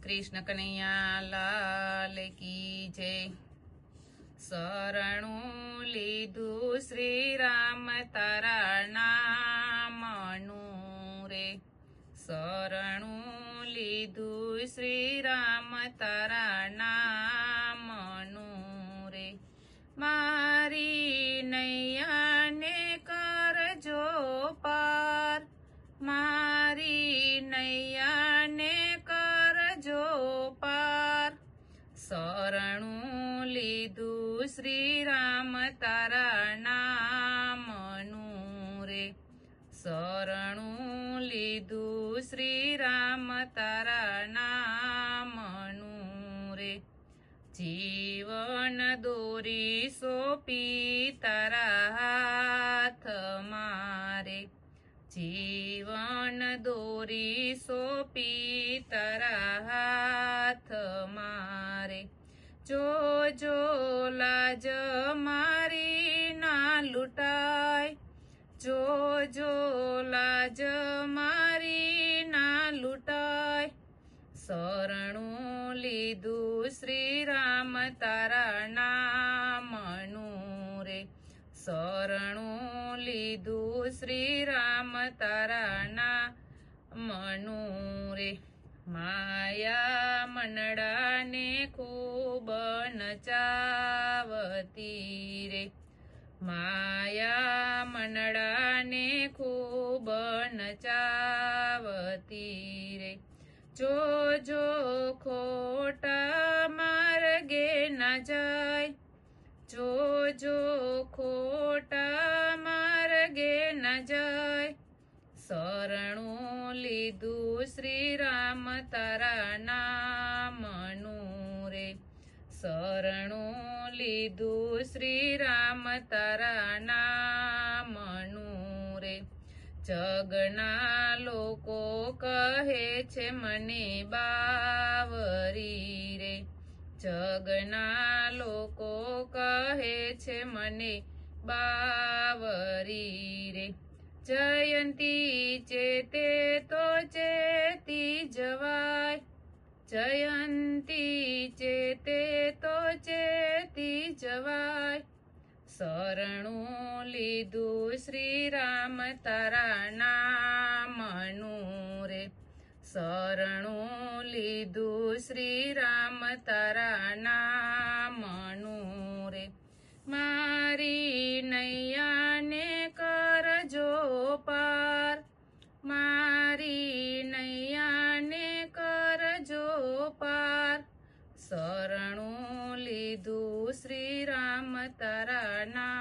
कृष्ण कन्हैया लाल की जय। शरणु लीधु श्री राम तारा नामनु रे। शरणु लीधु श्री राम तारा नामनु रे। मारी नैया ने करजो पार। मारी नैया ने करजो पार। शरणु लीधु श्री राम तारा नामनु रे। शरणु लीधु श्री राम तारा नामनु रे। जीवन दोरी सोपी तारा हाथ मारे। जीवन दोरी सोपी तारा हाथ मारे। जो जो लाज मारी ना लुटाय। जो जो लाज मारी ना लुटाय। शरणु लीधु श्री राम तारा नामनु रे। शरणु लीधु श्री राम तारा नामनु रे। माया मनडा ने खूब नचावती रे। माया मनडा ने खूब नचावती रे। जो जो खोटा मार्गे न जाय। जो जो खोटा मार्गे न जाय। शरणु लीधु श्री राम तारा नामनु रे। शरणु लीधु श्री राम तारा नामनु रे। जगना लोको कहे छे मने बावरी रे। जगना लोको कहे छे मने बावरी रे। जयंती चेते तो चेती जवाय। जयंती चेते तो चेती जवाय। शरणु लीधु श्री राम तारा नामनु रे। शरणु लीधु श्री राम तारा नामनु रे। मारी नैया ने करजो पार। मारी नैया ने करजो पार। शरणु लीधु श्री राम तारा नाम